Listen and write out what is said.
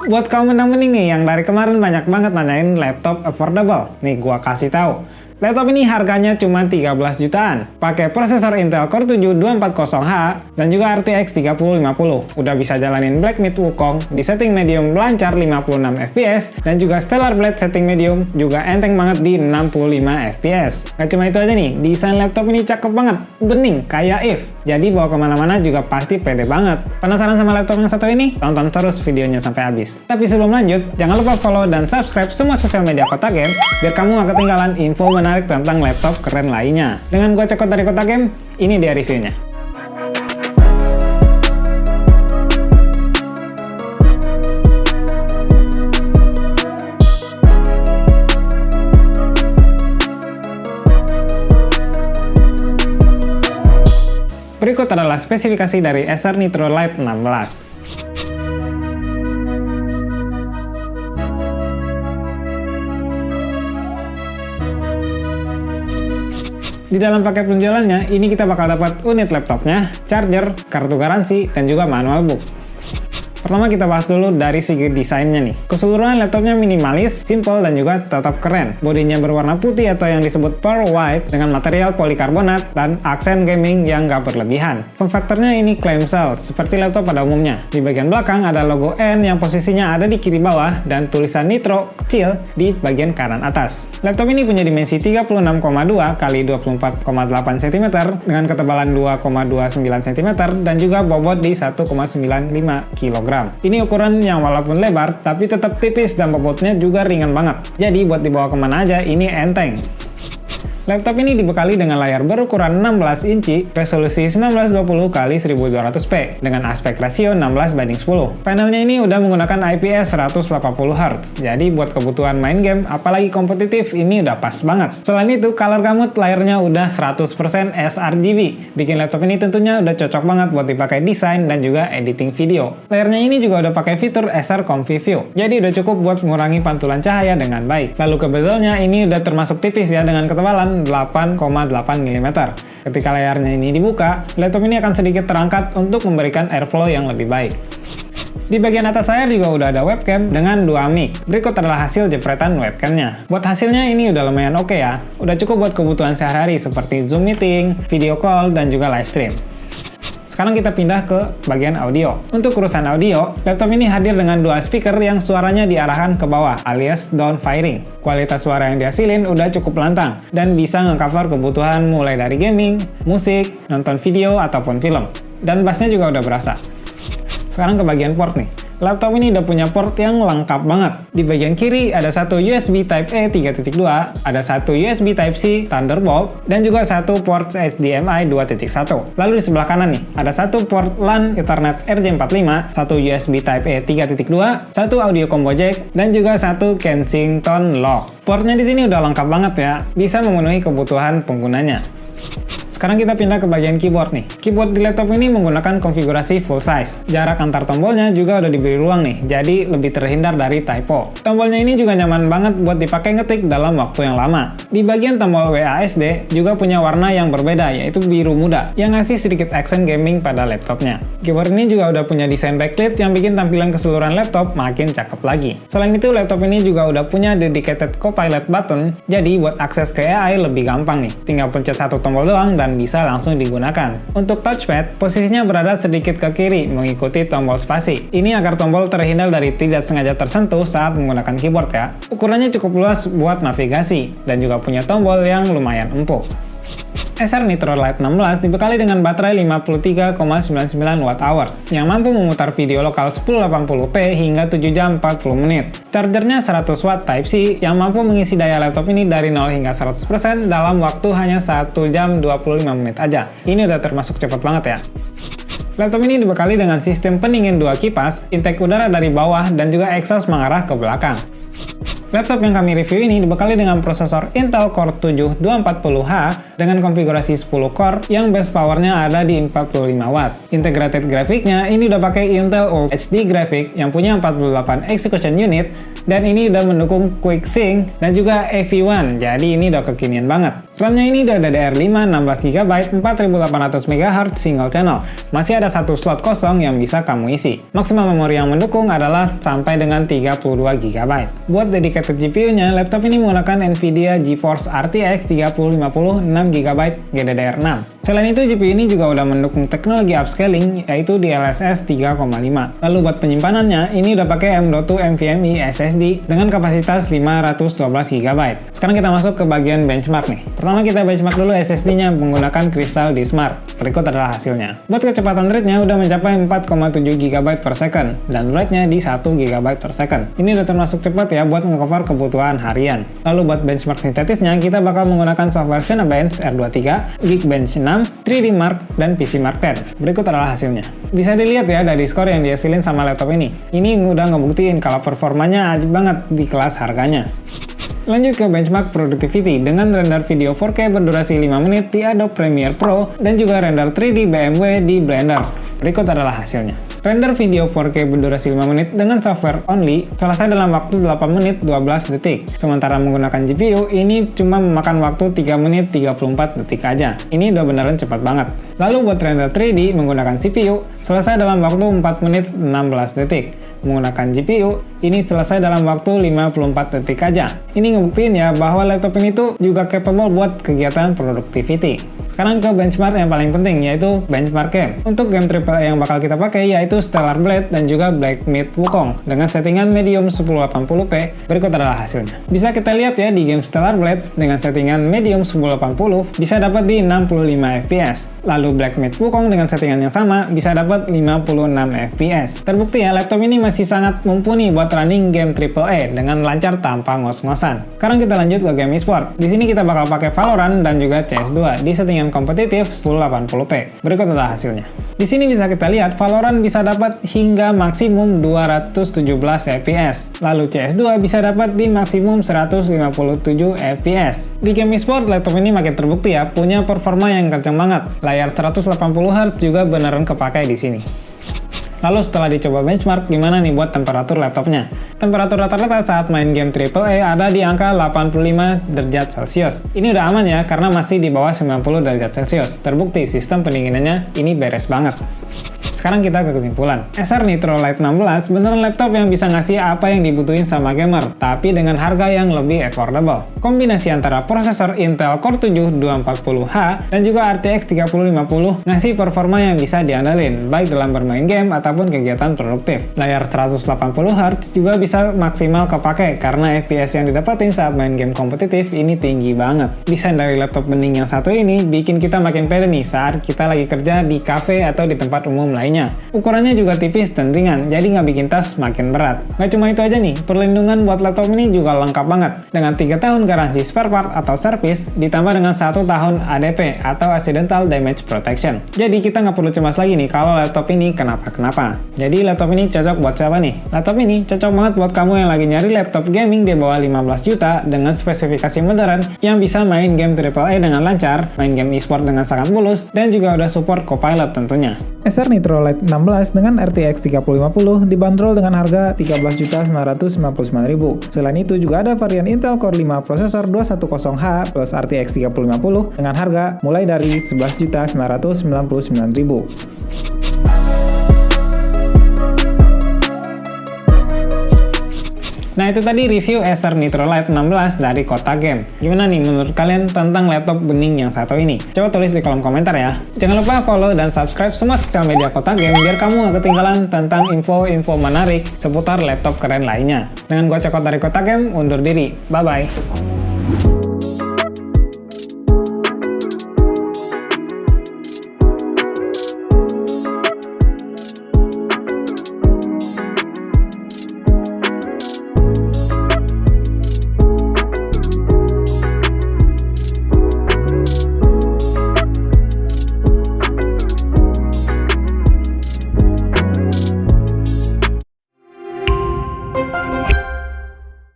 Buat kaum mending nih yang dari kemarin banyak banget nanyain laptop affordable, nih gua kasih tahu. Laptop ini harganya cuma 13 jutaan, pakai prosesor Intel Core 7 240H dan juga RTX 3050. Udah bisa jalanin Black Myth Wukong di setting medium lancar 56 fps dan juga Stellar Blade setting medium juga enteng banget di 65 fps. Gak cuma itu aja nih, desain laptop ini cakep banget, bening kayak If. Jadi bawa kemana-mana juga pasti pede banget. Penasaran sama laptop yang satu ini? Tonton terus videonya sampai habis. Tapi sebelum lanjut, jangan lupa follow dan subscribe semua sosial media Kota Game biar kamu gak ketinggalan info menarik tentang laptop keren lainnya. Dengan gue Cekot dari Kota Game, ini dia reviewnya. Berikut adalah spesifikasi dari Acer Nitro Lite 16. Di dalam paket penjualannya, ini kita bakal dapat unit laptopnya, charger, kartu garansi, dan juga manual book. Pertama kita bahas dulu dari segi desainnya nih. Keseluruhan laptopnya minimalis, simple, dan juga tetap keren. Bodinya berwarna putih atau yang disebut pearl white dengan material polikarbonat dan aksen gaming yang gak berlebihan. Form factornya ini clamshell, seperti laptop pada umumnya. Di bagian belakang ada logo N yang posisinya ada di kiri bawah dan tulisan Nitro kecil di bagian kanan atas. Laptop ini punya dimensi 36,2 x 24,8 cm dengan ketebalan 2,29 cm dan juga bobot di 1,95 kg. Ini ukuran yang walaupun lebar, tapi tetap tipis dan bobotnya juga ringan banget. Jadi buat dibawa kemana aja, ini enteng. Laptop ini dibekali dengan layar berukuran 16 inci, resolusi 1920x1200p, dengan aspek rasio 16:10. Panelnya ini udah menggunakan IPS 180Hz, jadi buat kebutuhan main game, apalagi kompetitif, ini udah pas banget. Selain itu, color gamut layarnya udah 100% sRGB, bikin laptop ini tentunya udah cocok banget buat dipakai desain dan juga editing video. Layarnya ini juga udah pakai fitur Acer Comfy View, jadi udah cukup buat mengurangi pantulan cahaya dengan baik. Lalu ke bezelnya ini udah termasuk tipis ya, dengan ketebalan 8,8 mm. Ketika layarnya ini dibuka, laptop ini akan sedikit terangkat untuk memberikan airflow yang lebih baik. Di bagian atas layar juga udah ada webcam dengan 2 mic. Berikut adalah hasil jepretan webcamnya. Buat hasilnya ini udah lumayan oke ya. Udah cukup buat kebutuhan sehari-hari seperti Zoom meeting, video call, dan juga live stream. Sekarang kita pindah ke bagian audio. Untuk urusan audio, laptop ini hadir dengan 2 speaker yang suaranya diarahkan ke bawah alias down firing. Kualitas suara yang dihasilin udah cukup lantang dan bisa nge-cover kebutuhan mulai dari gaming, musik, nonton video, ataupun film. Dan bassnya juga udah berasa. Sekarang ke bagian port nih. Laptop ini udah punya port yang lengkap banget. Di bagian kiri ada satu USB Type-A 3.2, ada satu USB Type-C Thunderbolt, dan juga satu port HDMI 2.1. Lalu di sebelah kanan nih, ada satu port LAN Ethernet RJ45, satu USB Type-A 3.2, satu audio combo jack, dan juga satu Kensington lock. Portnya di sini udah lengkap banget ya, bisa memenuhi kebutuhan penggunanya. Sekarang kita pindah ke bagian keyboard nih. Keyboard di laptop ini menggunakan konfigurasi full size. Jarak antar tombolnya juga udah diberi ruang nih, jadi lebih terhindar dari typo. Tombolnya ini juga nyaman banget buat dipakai ngetik dalam waktu yang lama. Di bagian tombol WASD juga punya warna yang berbeda, yaitu biru muda, yang ngasih sedikit aksen gaming pada laptopnya. Keyboard ini juga udah punya desain backlit yang bikin tampilan keseluruhan laptop makin cakep lagi. Selain itu, laptop ini juga udah punya dedicated Copilot button, jadi buat akses ke AI lebih gampang nih. Tinggal pencet satu tombol doang dan bisa langsung digunakan. Untuk touchpad, posisinya berada sedikit ke kiri mengikuti tombol spasi. Ini agar tombol terhindar dari tidak sengaja tersentuh saat menggunakan keyboard ya. Ukurannya cukup luas buat navigasi dan juga punya tombol yang lumayan empuk. Acer Nitro Lite 16 dibekali dengan baterai 53,99 Wh yang mampu memutar video lokal 1080p hingga 7 jam 40 menit. Chargernya 100 Watt Type-C yang mampu mengisi daya laptop ini dari 0 hingga 100% dalam waktu hanya 1 jam 25 menit aja. Ini udah termasuk cepat banget ya. Laptop ini dibekali dengan sistem pendingin 2 kipas, intake udara dari bawah, dan juga exhaust mengarah ke belakang. Laptop yang kami review ini dibekali dengan prosesor Intel Core 7 240H dengan konfigurasi 10 core yang base powernya ada di 45 watt. Integrated grafiknya ini udah pakai Intel Ultra HD Graphic yang punya 48 execution unit dan ini udah mendukung Quick Sync dan juga AV1, jadi ini udah kekinian banget. RAM-nya ini udah DDR5 16GB 4800 MHz single channel. Masih ada satu slot kosong yang bisa kamu isi. Maksimal memori yang mendukung adalah sampai dengan 32GB. Buat dedicated GPU-nya, laptop ini menggunakan Nvidia GeForce RTX 3050 6GB GDDR6. Selain itu, GPU ini juga udah mendukung teknologi upscaling, yaitu DLSS 3,5. Lalu buat penyimpanannya, ini udah pakai M.2 NVMe SSD dengan kapasitas 512GB. Sekarang kita masuk ke bagian benchmark nih. Pertama kita benchmark dulu SSD-nya menggunakan Crystal D-Smart. Berikut adalah hasilnya. Buat kecepatan read-nya udah mencapai 4,7GB per second, dan write-nya di 1GB per second. Ini udah termasuk cepat ya buat nge-cover kebutuhan harian. Lalu buat benchmark sintetisnya, kita bakal menggunakan software Cinebench R23, Geekbench 6, 3D Mark, dan PC Mark 10. Berikut adalah hasilnya. Bisa dilihat ya dari skor yang dihasilin sama laptop ini. Ini udah ngebuktiin kalau performanya ajib banget di kelas harganya. Lanjut ke benchmark productivity dengan render video 4K berdurasi 5 menit di Adobe Premiere Pro dan juga render 3D BMW di Blender. Berikut adalah hasilnya. Render video 4K berdurasi 5 menit dengan software only selesai dalam waktu 8 menit 12 detik. Sementara menggunakan GPU, ini cuma memakan waktu 3 menit 34 detik aja. Ini udah beneran cepat banget. Lalu buat render 3D menggunakan CPU, selesai dalam waktu 4 menit 16 detik. Menggunakan GPU, ini selesai dalam waktu 54 detik aja. Ini ngebuktiin ya bahwa laptop ini tuh juga capable buat kegiatan productivity. Sekarang ke benchmark yang paling penting, yaitu benchmark game. Untuk game AAA yang bakal kita pakai yaitu Stellar Blade dan juga Black Myth Wukong dengan settingan medium 1080p. Berikut adalah hasilnya. Bisa kita lihat ya di game Stellar Blade dengan settingan medium 1080 bisa dapat di 65 fps. Lalu Black Myth Wukong dengan settingan yang sama bisa dapat 56 fps. Terbukti ya laptop ini masih sangat mumpuni buat running game AAA dengan lancar tanpa ngos-ngosan. Sekarang kita lanjut ke game e-sport. Di sini kita bakal pakai Valorant dan juga CS2 di settingan kompetitif 1080p. Berikut adalah hasilnya. Di sini bisa kita lihat Valorant bisa dapat hingga maksimum 217 fps. Lalu CS2 bisa dapat di maksimum 157 fps. Di game e-sport laptop ini makin terbukti ya punya performa yang kenceng banget. Layar 180Hz juga beneran kepakai di sini. Lalu setelah dicoba benchmark, gimana nih buat temperatur laptopnya? Temperatur rata-rata saat main game AAA ada di angka 85 derajat Celcius. Ini udah aman ya, karena masih di bawah 90 derajat Celcius. Terbukti sistem pendinginannya ini beres banget. Sekarang kita ke kesimpulan. Acer Nitro Lite 16 beneran laptop yang bisa ngasih apa yang dibutuhin sama gamer, tapi dengan harga yang lebih affordable. Kombinasi antara prosesor Intel Core 7 240H dan juga RTX 3050 ngasih performa yang bisa diandalin, baik dalam bermain game ataupun kegiatan produktif. Layar 180Hz juga bisa maksimal kepake karena FPS yang didapatin saat main game kompetitif ini tinggi banget. Desain dari laptop bening yang satu ini bikin kita makin pede nih saat kita lagi kerja di cafe atau di tempat umum lainnya. Ukurannya juga tipis dan ringan, jadi nggak bikin tas makin berat. Nggak cuma itu aja nih, perlindungan buat laptop ini juga lengkap banget. Dengan 3 tahun garansi spare part atau service, ditambah dengan 1 tahun ADP atau Accidental Damage Protection. Jadi kita nggak perlu cemas lagi nih kalau laptop ini kenapa-kenapa. Jadi laptop ini cocok buat siapa nih? Laptop ini cocok banget buat kamu yang lagi nyari laptop gaming di bawah 15 juta dengan spesifikasi modern yang bisa main game AAA dengan lancar, main game e-sport dengan sangat mulus, dan juga udah support Copilot tentunya. Acer Nitro Lite 16 dengan RTX 3050 dibanderol dengan harga Rp13.999.000. Selain itu juga ada varian Intel Core 5 prosesor 210H plus RTX 3050 dengan harga mulai dari Rp11.999.000. Nah itu tadi review Acer Nitro Lite 16 dari Kota Game. Gimana nih menurut kalian tentang laptop bening yang satu ini? Coba tulis di kolom komentar ya. Jangan lupa follow dan subscribe semua sosial media Kota Game biar kamu gak ketinggalan tentang info-info menarik seputar laptop keren lainnya. Dengan gua Cokot dari Kota Game, undur diri. Bye-bye.